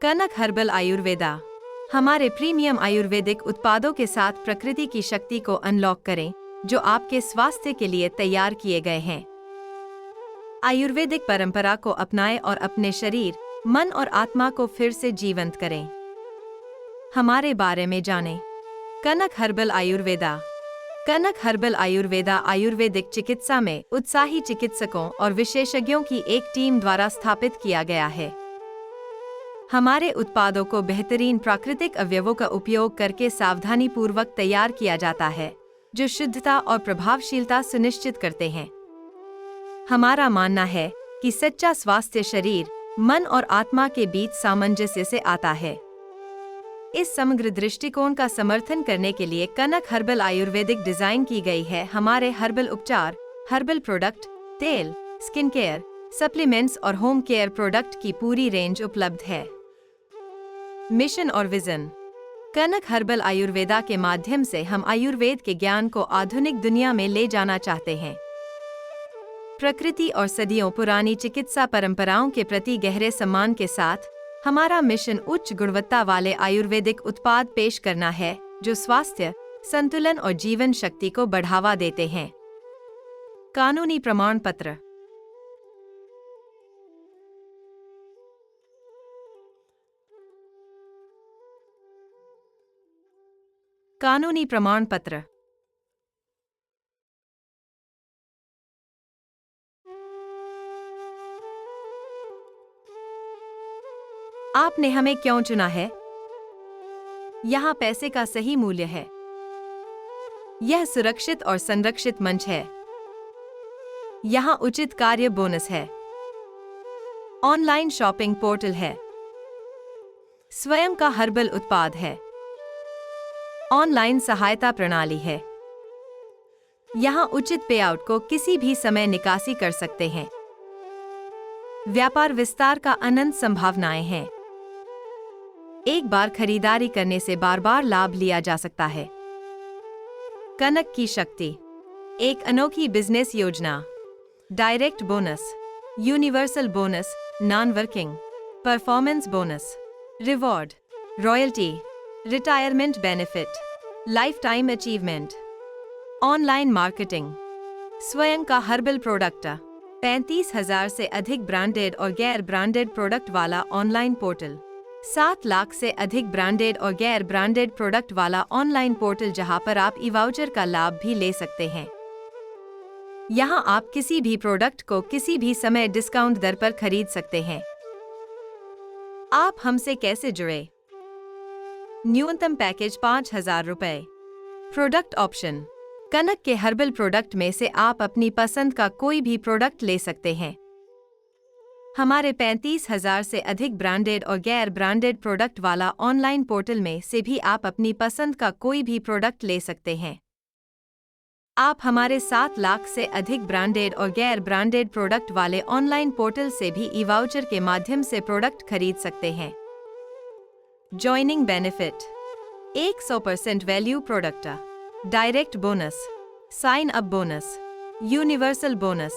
कनक herbal Ayurveda. हमारे premium Ayurvedic उत्पादों के साथ प्रकृति की शक्ति को अनलॉक करें, जो आपके स्वास्थ्य के लिए तैयार किए गए हैं। आयुर्वेदिक परंपरा को अपनाएं और अपने शरीर, मन और आत्मा को फिर से जीवंत करें। हमारे बारे में जानें। कनक हर्बल आयुर्वेदा। कनक हर्बल आयुर्वेदा आयुर्वेदिक चिकित्सा में उत्साही चिकित्सकों और विशेषज्ञों की एक टीम द्वारा स्थापित किया गया है। हमारे उत्पादों को बेहतरीन प्राकृतिक अवयवों का उपयोग करके सावधानीपूर्वक तैयार किया जाता है, जो शुद्धता और प्रभावशीलता सुनिश्चित करते हैं। हमारा मानना है कि सच्चा स्वास्थ्य शरीर, मन और आत्मा के बीच सामंजस्य से आता है। इस समग्र दृष्टिकोण का समर्थन करने के लिए कनक हर्बल आयुर्वेदिक डिजाइन की गई है। हमारे हर्बल उपचार, हर्बल प्रोडक्ट, तेल, स्किन केयर, सप्लीमेंट्स और होम केयर प्रोडक्ट की पूरी रेंज उपलब्ध है। मिशन और विजन। कनक हर्बल आयुर्वेदा के माध्यम से हम आयुर्वेद के ज्ञान को आधुनिक दुनिया में ले जाना चाहते हैं। प्रकृति और सदियों पुरानी चिकित्सा परंपराओं के प्रति गहरे सम्मान के साथ हमारा मिशन उच्च गुणवत्ता वाले आयुर्वेदिक उत्पाद पेश करना है, जो स्वास्थ्य, संतुलन और जीवन शक्ति को बढ़ावा देते हैं। कानूनी प्रमाण पत्र। कानूनी प्रमाण पत्र। आपने हमें क्यों चुना है? यहाँ पैसे का सही मूल्य है। यह सुरक्षित और संरक्षित मंच है। यहाँ उचित कार्य बोनस है। ऑनलाइन शॉपिंग पोर्टल है। स्वयं का हर्बल उत्पाद है। ऑनलाइन सहायता प्रणाली है। यहाँ उचित पेआउट को किसी भी समय निकासी कर सकते हैं। व्यापार विस्तार का अनंत संभावनाएं हैं। एक बार खरीदारी करने से बार बार लाभ लिया जा सकता है। कनक की शक्ति। एक अनोखी बिजनेस योजना। Direct bonus, universal bonus, non working, performance bonus, reward, royalty, retirement benefit, lifetime achievement. Online marketing. स्वयं का हर्बल प्रोडक्ट। 35,000 से अधिक ब्रांडेड और गैर ब्रांडेड प्रोडक्ट वाला ऑनलाइन पोर्टल। 7 लाख से अधिक ब्रांडेड और गैर ब्रांडेड प्रोडक्ट वाला ऑनलाइन पोर्टल, जहां पर आप ई वाउचर का लाभ भी ले सकते हैं। यहां आप किसी भी प्रोडक्ट को किसी भी समय डिस्काउंट दर पर खरीद सकते हैं। आप हमसे कैसे जुड़े? न्यूनतम पैकेज 5,000 रुपए। Product option. कनक के हर्बल प्रोडक्ट में से आप अपनी पसंद का कोई भी प्रोडक्ट ले सकते हैं। हमारे 35,000 से अधिक ब्रांडेड और गैर ब्रांडेड प्रोडक्ट वाला ऑनलाइन पोर्टल में से भी आप अपनी पसंद का कोई भी प्रोडक्ट ले सकते हैं। आप हमारे 7 लाख से अधिक ब्रांडेड और गैर ब्रांडेड प्रोडक्ट वाले ऑनलाइन पोर्टल से भी ई वाउचर के माध्यम से प्रोडक्ट खरीद सकते हैं। Joining benefit. 100% value product, direct bonus, sign up bonus, universal bonus,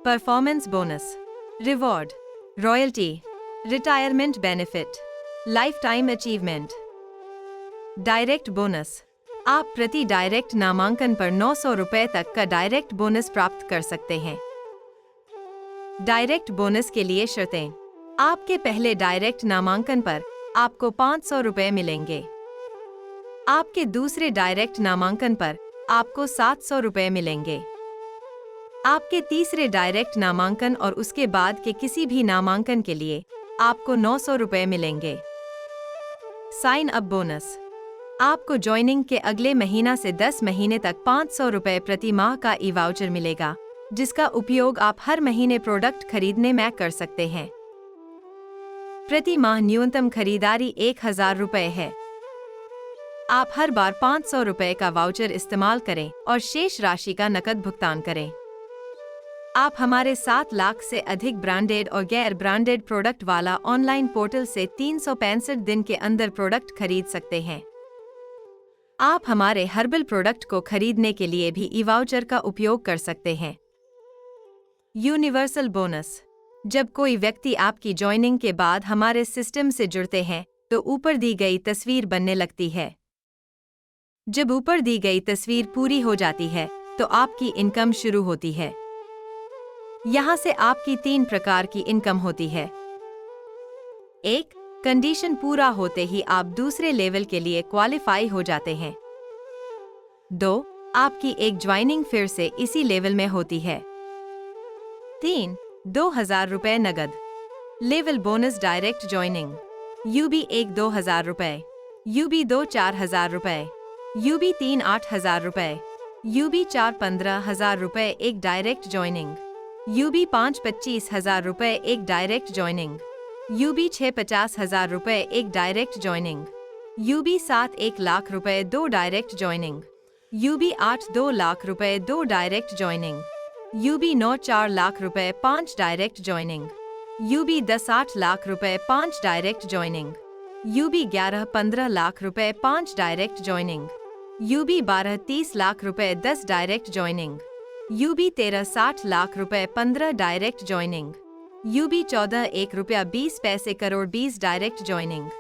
performance bonus, reward, royalty, retirement benefit, lifetime achievement. Direct bonus. आप प्रति डायरेक्ट नामांकन पर 900 रुपए तक का डायरेक्ट बोनस प्राप्त कर सकते हैं। डायरेक्ट बोनस के लिए शर्तें। आपके पहले डायरेक्ट नामांकन पर आपको 500 रुपए मिलेंगे। आपके दूसरे डायरेक्ट नामांकन पर आपको 700 रुपए मिलेंगे। आपके तीसरे डायरेक्ट नामांकन और उसके बाद के किसी भी नामांकन के लिए आपको 900 रुपए मिलेंगे। Sign up bonus. आपको ज्वाइनिंग के अगले महीना से 10 महीने तक 500 रुपए प्रति माह का ई वाउचर मिलेगा, जिसका उपयोग आप हर महीने प्रोडक्ट खरीदने में कर सकते हैं। प्रति माह न्यूनतम खरीदारी 1,000 रुपए है। आप हर बार 500 रुपए का वाउचर इस्तेमाल करें और शेष राशि का नकद भुगतान करें। आप हमारे 7 लाख से अधिक ब्रांडेड और गैर ब्रांडेड प्रोडक्ट वाला ऑनलाइन पोर्टल से 365 दिन के अंदर प्रोडक्ट खरीद सकते हैं। आप हमारे हर्बल प्रोडक्ट को खरीदने के लिए भी ई वाउचर का उपयोग कर सकते हैं। Universal bonus. जब कोई व्यक्ति आपकी ज्वाइनिंग के बाद हमारे सिस्टम से जुड़ते हैं तो ऊपर दी गई तस्वीर बनने लगती है। जब ऊपर दी गई तस्वीर पूरी हो जाती है तो आपकी इनकम शुरू होती है। यहाँ से आपकी 3 प्रकार की इनकम होती है। 1. कंडीशन पूरा होते ही आप दूसरे लेवल के लिए क्वालिफाई हो जाते हैं। 2. आपकी एक ज्वाइनिंग फिर से इसी लेवल में होती है। 3. 2000 रुपए नगद। Level bonus direct joining. UB 1 2000 रुपए, UB 2 4000 रुपए, UB 3 8000 रुपए, UB 4 15000 रुपए एक डायरेक्ट ज्वाइनिंग, UB 5 25,000 रुपए एक डायरेक्ट ज्वाइनिंग, UB 6 50,000 रुपए एक डायरेक्ट ज्वाइनिंग, UB 7 1 लाख रुपए 2 डायरेक्ट ज्वाइनिंग, UB 8 2 लाख रुपए 2 डायरेक्ट ज्वाइनिंग, UB 9 4 लाख रुपए 5 डायरेक्ट ज्वाइनिंग, UB 10 8 लाख रुपए 5 डायरेक्ट ज्वाइनिंग, UB 11 15 लाख रुपए 5 डायरेक्ट ज्वाइनिंग, UB 12 30 लाख रुपए 10 डायरेक्ट ज्वाइनिंग, UB 13 60 लाख रुपए 15 डायरेक्ट ज्वाइनिंग, UB 14 1 रुपया 20 पैसे करोड़ 20 डायरेक्ट ज्वाइनिंग,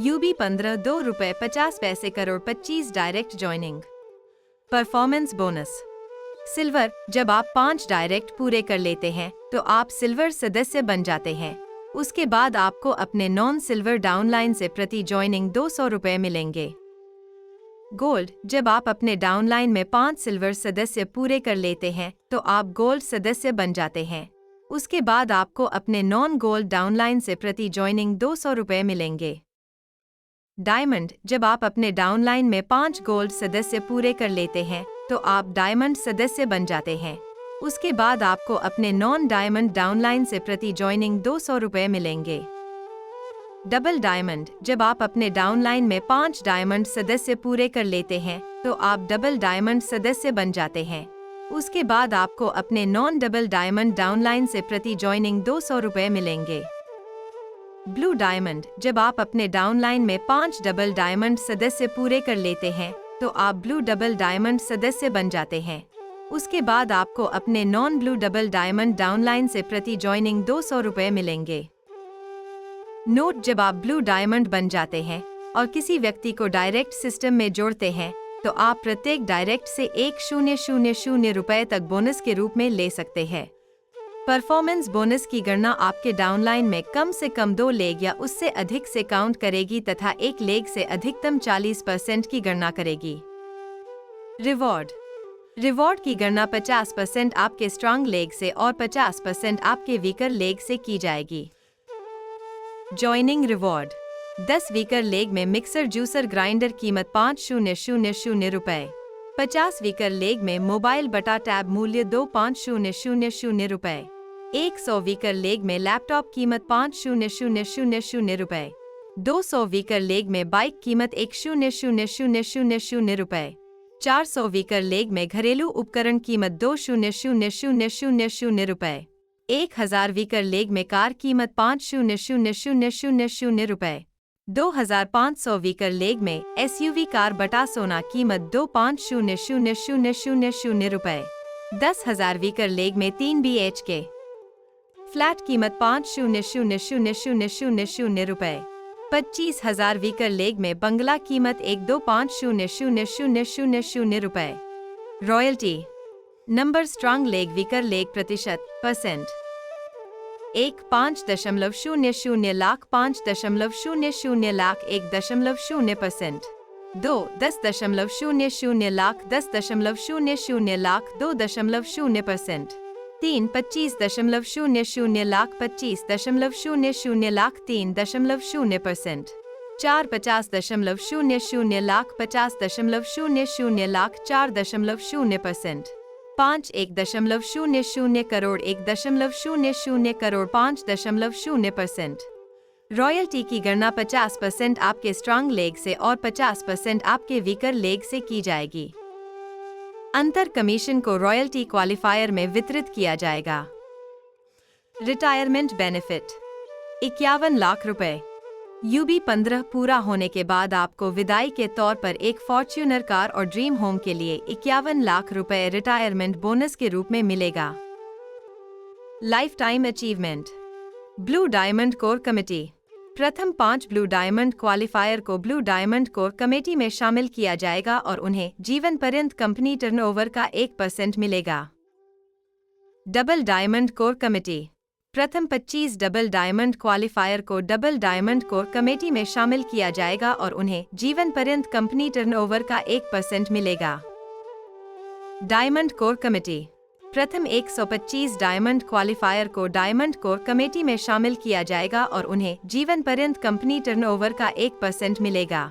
UB 15 2 रुपए 50 पैसे crore 25 direct joining. Performance bonus. Silver. जब आप 5 डायरेक्ट पूरे कर लेते हैं तो आप सिल्वर सदस्य बन जाते हैं। उसके बाद आपको अपने नॉन सिल्वर डाउनलाइन से प्रति ज्वाइनिंग 200 रुपए मिलेंगे। गोल्ड। जब आप अपने डाउनलाइन में 5 सिल्वर सदस्य पूरे कर लेते हैं तो आप गोल्ड सदस्य बन जाते हैं। उसके बाद आपको अपने नॉन गोल्ड डाउनलाइन से प्रति ज्वाइनिंग 200 रुपए मिलेंगे। डायमंड। जब आप अपने डाउनलाइन में 5 गोल्ड सदस्य पूरे कर लेते हैं तो आप डायमंड सदस्य बन जाते हैं। उसके बाद आपको अपने नॉन डायमंड डाउनलाइन से प्रति ज्वाइनिंग 200 रुपए मिलेंगे। Double diamond. जब आप अपने डाउनलाइन में 5 डायमंड सदस्य पूरे कर लेते हैं तो आप डबल डायमंड सदस्य बन जाते हैं। उसके बाद आपको अपने नॉन डबल डायमंड डाउनलाइन से प्रति ज्वाइनिंग 200 रुपए मिलेंगे। Blue diamond. जब आप अपने डाउनलाइन में 5 डबल डायमंड सदस्य पूरे कर लेते हैं तो आप ब्लू डबल डायमंड सदस्य बन जाते हैं। उसके बाद आपको अपने non blue double diamond downline से प्रति ज्वाइनिंग 200 रुपए मिलेंगे। नोट। जब आप ब्लू डायमंड बन जाते हैं और किसी व्यक्ति को डायरेक्ट सिस्टम में जोड़ते हैं तो आप प्रत्येक डायरेक्ट से 1000 रुपए तक बोनस के रूप में ले सकते हैं। परफॉर्मेंस बोनस की गणना आपके डाउनलाइन में कम से कम 2 लेग या उससे अधिक से काउंट करेगी तथा 1 लेग से अधिकतम 40% की गणना करेगी। रिवॉर्ड। रिवॉर्ड की गणना 50% आपके स्ट्रांग लेग से और 50% आपके वीकर लेग से की जाएगी। Joining reward. 10 वीकर लेग में मिक्सर जूसर ग्राइंडर कीमत 5000 रुपए। 50 वीकर लेग में मोबाइल बटा टैब मूल्य 2500 रुपए। 100 वीकर लेग में लैपटॉप कीमत 5000 रुपए। 200 वीकर लेग में बाइक कीमत 1000 रुपए। 400 वीकर लेग में घरेलू उपकरण कीमत 2000 रुपए। 1000 वीकर लेग में कार कीमत 5000 रुपए। 2500 वीकर लेग में SUV कार बटा सोना कीमत 2500 रुपए। 10,000 वीकर लेग में 3 BHK फ्लैट कीमत 5000 रुपए। 25,000 वीकर लेग में बंगला कीमत 125000 रुपए। Royalty. Number strong leg weaker leg प्रतिशत %। 1 5.00 लाख 5.00 लाख 1.0%। 2 10.00 लाख 10.00 लाख 2.0%। 3 25.00 लाख 25.00 लाख 3.0%। 4 50.00 लाख 50.00 लाख 4.0%। 5 1.00 करोड़ 1.00 करोड़ 5.0%। रॉयल्टी की गणना 50% आपके स्ट्रांग लेग से और 50% आपके वीकर लेग से की जाएगी। अंतर कमीशन को रॉयल्टी क्वालिफायर में वितरित किया जाएगा। रिटायरमेंट बेनिफिट 51 लाख रुपए। UB 15 पूरा होने के बाद आपको विदाई के तौर पर एक फॉर्च्यूनर कार और ड्रीम होम के लिए 51 लाख रुपए रिटायरमेंट बोनस के रूप में मिलेगा। Life time achievement blue diamond core committee. प्रथम 5 ब्लू डायमंड क्वालिफायर को ब्लू डायमंड कोर कमेटी में शामिल किया जाएगा और उन्हें जीवन पर्यंत कंपनी टर्नओवर का 1% मिलेगा। Double diamond core committee. प्रथम 25 डबल डायमंड क्वालिफायर को डबल डायमंड कोर कमेटी में शामिल किया जाएगा और उन्हें जीवन पर्यंत कंपनी टर्नओवर का 1% मिलेगा। Diamond core committee. प्रथम 125 डायमंड क्वालिफायर को डायमंड कोर कमेटी में शामिल किया जाएगा और उन्हें जीवन पर्यंत कंपनी टर्नओवर का 1% मिलेगा।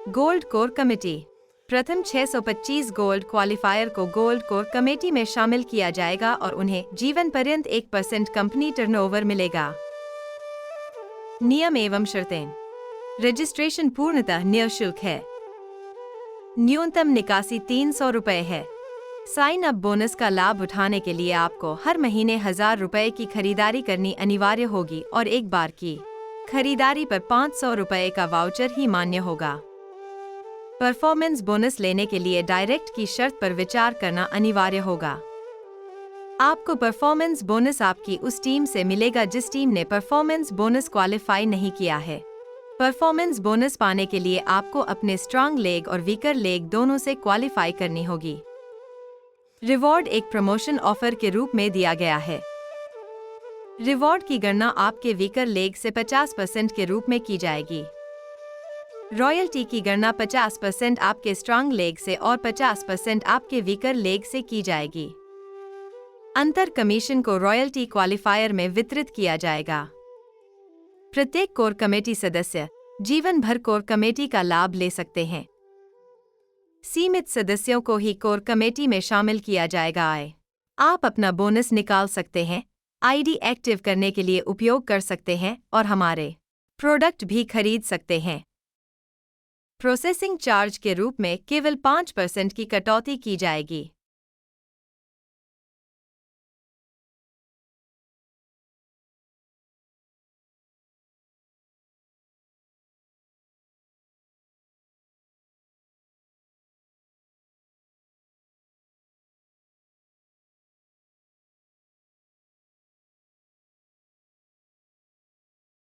Gold core committee. प्रथम 625 गोल्ड क्वालिफायर को गोल्ड कोर कमेटी में शामिल किया जाएगा और उन्हें जीवन पर्यंत 1% कंपनी टर्नओवर मिलेगा। नियम एवं शर्तें। रजिस्ट्रेशन पूर्णतः निःशुल्क है। न्यूनतम निकासी 300 रुपये है। साइन अप बोनस का लाभ उठाने के लिए आपको हर महीने 1000 रुपये की खरीदारी करनी अनिवार्य होगी और एक बार की खरीदारी पर 500 रुपये का वाउचर ही मान्य होगा। परफॉर्मेंस बोनस लेने के लिए डायरेक्ट की शर्त पर विचार करना अनिवार्य होगा। आपको परफॉर्मेंस बोनस आपकी उस टीम से मिलेगा जिस टीम ने परफॉर्मेंस बोनस क्वालिफाई नहीं किया है। परफॉर्मेंस बोनस पाने के लिए आपको अपने स्ट्रांग लेग और वीकर लेग दोनों से क्वालिफाई करनी होगी। रिवॉर्ड एक प्रमोशन ऑफर के रूप में दिया गया है। रिवॉर्ड की गणना आपके वीकर लेग से 50% के रूप में की जाएगी। रॉयल्टी की गणना 50% आपके स्ट्रांग लेग से और 50% आपके वीकर लेग से की जाएगी। अंतर कमीशन को रॉयल्टी क्वालिफायर में वितरित किया जाएगा। प्रत्येक कोर कमेटी सदस्य जीवन भर कोर कमेटी का लाभ ले सकते हैं। सीमित सदस्यों को ही कोर कमेटी में शामिल किया जाएगा। आप अपना बोनस निकाल सकते हैं, आईडी एक्टिव करने के लिए उपयोग कर सकते हैं और हमारे प्रोडक्ट भी खरीद सकते हैं। प्रोसेसिंग चार्ज के रूप में केवल 5% की कटौती की जाएगी।